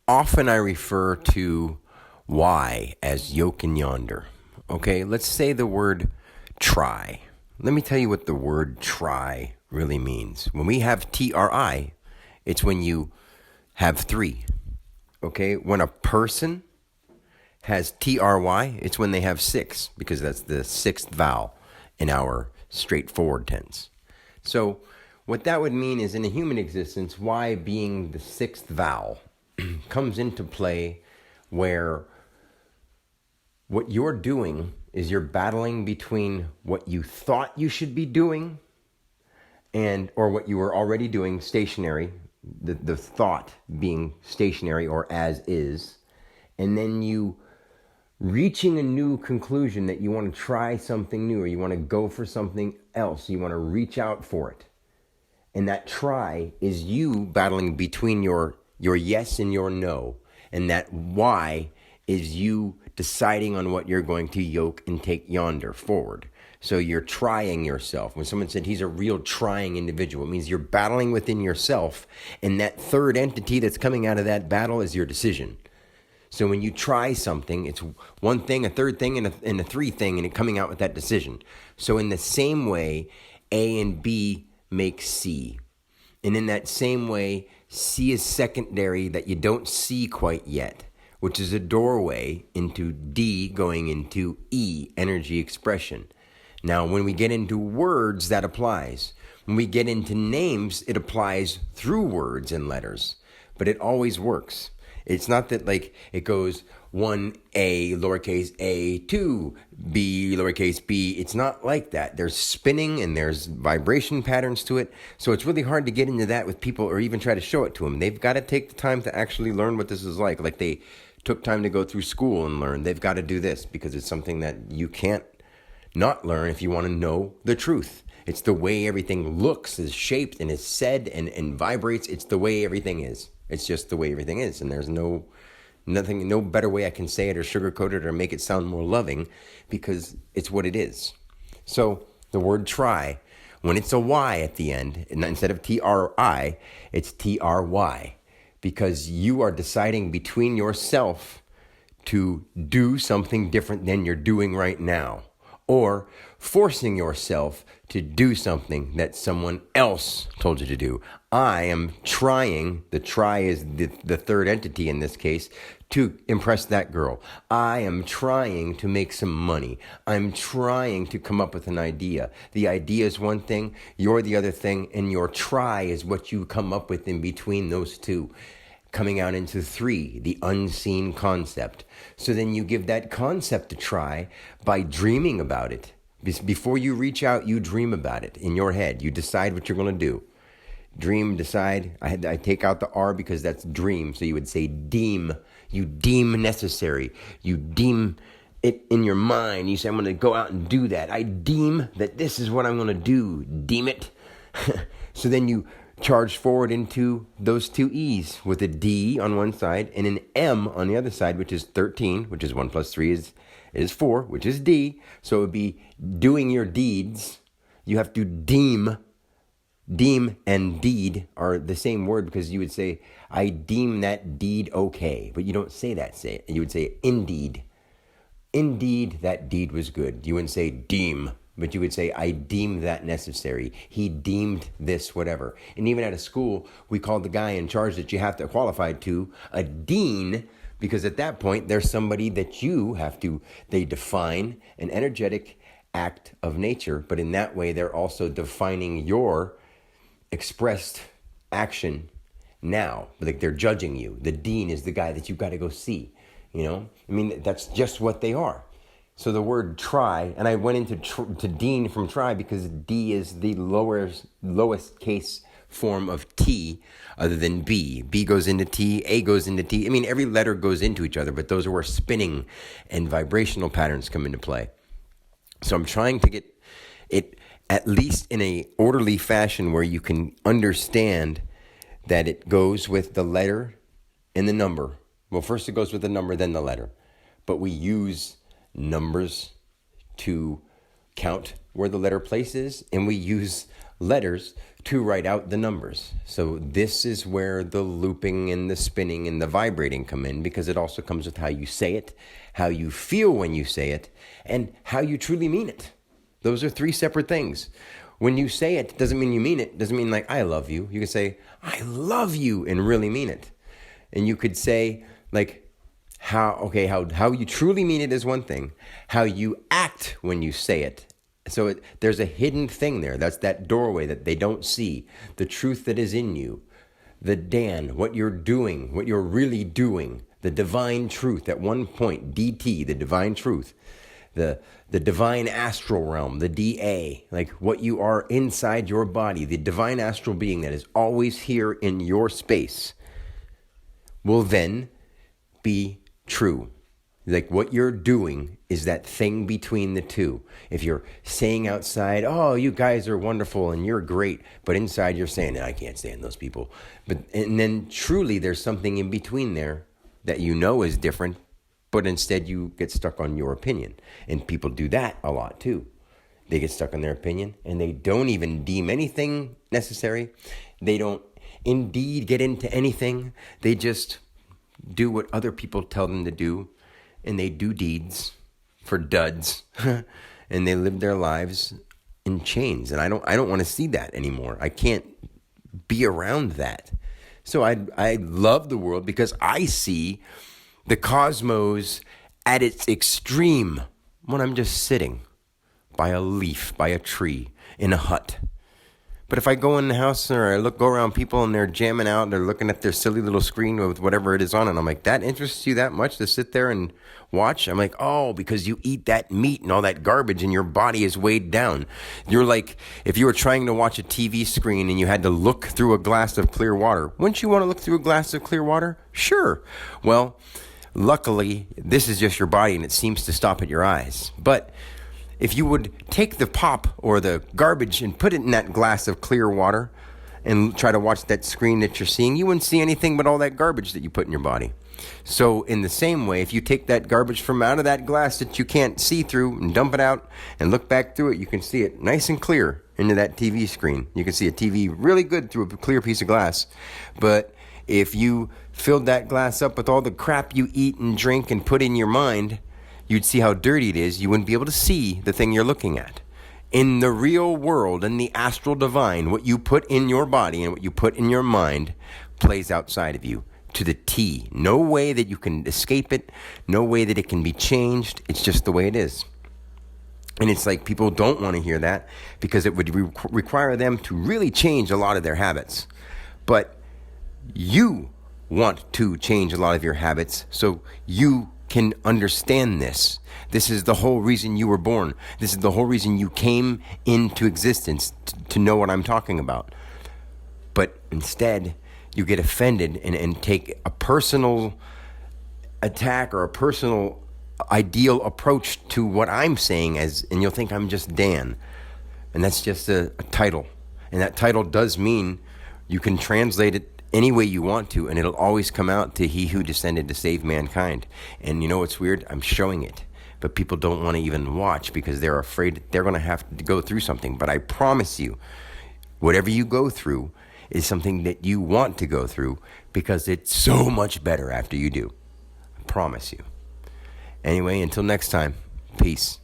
Often I refer to why as yoke and yonder. Okay, let's say the word try. Let me tell you what the word try really means. When we have TRI, it's when you have three. Okay, when a person has TRY, it's when they have six, because that's the sixth vowel in our straightforward tense. So what that would mean is in a human existence, Y being the sixth vowel comes into play where what you're doing is you're battling between what you thought you should be doing and or what you were already doing stationary, the thought being stationary or as is, and then you reaching a new conclusion that you want to try something new or you want to go for something else, you want to reach out for it. And that try is you battling between your yes and your no. And that why is you deciding on what you're going to yoke and take yonder forward. So you're trying yourself. When someone said he's a real trying individual, it means you're battling within yourself. And that third entity that's coming out of that battle is your decision. So when you try something, it's one thing, a third thing, and a three thing, and it coming out with that decision. So in the same way, A and B make C. And in that same way, C is secondary that you don't see quite yet, which is a doorway into D going into E, energy expression. Now, when we get into words, that applies. When we get into names, it applies through words and letters, but it always works. It's not that like it goes 1A, lowercase a, 2B, lowercase b. It's not like that. There's spinning and there's vibration patterns to it. So it's really hard to get into that with people or even try to show it to them. They've got to take the time to actually learn what this is like. Like they took time to go through school and learn. They've got to do this because it's something that you can't not learn if you want to know the truth. It's the way everything looks, is shaped, and is said and vibrates. It's the way everything is. It's just the way everything is. And there's no better way I can say it or sugarcoat it or make it sound more loving because it's what it is. So the word try, when it's a Y at the end, and instead of TRI, it's TRY. Because you are deciding between yourself to do something different than you're doing right now. Or forcing yourself to do something that someone else told you to do. I am trying, the try is the third entity in this case, to impress that girl. I am trying to make some money. I'm trying to come up with an idea. The idea is one thing, you're the other thing, and your try is what you come up with in between those two. Coming out into three, the unseen concept. So then you give that concept a try by dreaming about it. Before you reach out, you dream about it in your head. You decide what you're going to do. Dream, decide. I take out the R because that's dream. So you would say deem. You deem necessary. You deem it in your mind. You say, I'm going to go out and do that. I deem that this is what I'm going to do. Deem it. So then you charge forward into those two E's with a D on one side and an M on the other side, which is 13, which is 1 plus 3 is 4, which is D. So it would be doing your deeds. You have to deem. Deem and deed are the same word because you would say, I deem that deed okay. But you don't say that. You would say, indeed. Indeed, that deed was good. You wouldn't say deem. But you would say, I deem that necessary. He deemed this, whatever. And even at a school, we called the guy in charge that you have to qualify to a dean, because at that point, there's somebody that you have to, they define an energetic act of nature. But in that way, they're also defining your expressed action now. Like they're judging you. The dean is the guy that you've got to go see. You know, I mean, that's just what they are. So the word try, and I went into to dean from try because D is the lowest case form of T other than B. B goes into T, A goes into T. I mean, every letter goes into each other, but those are where spinning and vibrational patterns come into play. So I'm trying to get it at least in a orderly fashion where you can understand that it goes with the letter and the number. Well, first it goes with the number, then the letter. But we use numbers to count where the letter place is, and we use letters to write out the numbers. So this is where the looping and the spinning and the vibrating come in, because it also comes with how you say it, how you feel when you say it, and how you truly mean it. Those are three separate things. When you say it, doesn't mean you mean it. Doesn't mean like, I love you. You can say, I love you, and really mean it. And you could say like, how you truly mean it is one thing. How you act when you say it. So there's a hidden thing there. That's that doorway that they don't see. The truth that is in you. The Dan, what you're doing, what you're really doing. The divine truth. At one point, DT, the divine truth. The divine astral realm, the DA, like what you are inside your body, the divine astral being that is always here in your space, will then be true. Like what you're doing is that thing between the two. If you're saying outside, oh, you guys are wonderful and you're great, but inside you're saying, I can't stand those people. And then truly there's something in between there that you know is different, but instead you get stuck on your opinion. And people do that a lot too. They get stuck on their opinion and they don't even deem anything necessary. They don't indeed get into anything. They just do what other people tell them to do. And they do deeds for duds. And they live their lives in chains. And I don't want to see that anymore. I can't be around that. So I love the world because I see the cosmos at its extreme when I'm just sitting by a leaf, by a tree, in a hut. But if I go in the house or I go around people and they're jamming out, they're looking at their silly little screen with whatever it is on, and I'm like, that interests you that much to sit there and watch? I'm like, oh, because you eat that meat and all that garbage and your body is weighed down. You're like, if you were trying to watch a TV screen and you had to look through a glass of clear water, wouldn't you want to look through a glass of clear water? Sure. Well, luckily, this is just your body and it seems to stop at your eyes. But if you would take the pop or the garbage and put it in that glass of clear water and try to watch that screen that you're seeing, you wouldn't see anything but all that garbage that you put in your body. So in the same way, if you take that garbage from out of that glass that you can't see through and dump it out and look back through it, you can see it nice and clear into that TV screen. You can see a TV really good through a clear piece of glass. But if you filled that glass up with all the crap you eat and drink and put in your mind, you'd see how dirty it is. You wouldn't be able to see the thing you're looking at. In the real world, in the astral divine, what you put in your body and what you put in your mind plays outside of you to the T. No way that you can escape it. No way that it can be changed. It's just the way it is. And it's like people don't want to hear that because it would require them to really change a lot of their habits. But you want to change a lot of your habits so you can understand this. This is the whole reason you were born. This is the whole reason you came into existence to know what I'm talking about. But instead, you get offended and take a personal attack or a personal ideal approach to what I'm saying, and you'll think I'm just Dan. And that's just a title. And that title does mean you can translate it any way you want to, and it'll always come out to he who descended to save mankind. And you know what's weird? I'm showing it. But people don't want to even watch because they're afraid they're going to have to go through something. But I promise you, whatever you go through is something that you want to go through because it's so much better after you do. I promise you. Anyway, until next time, peace.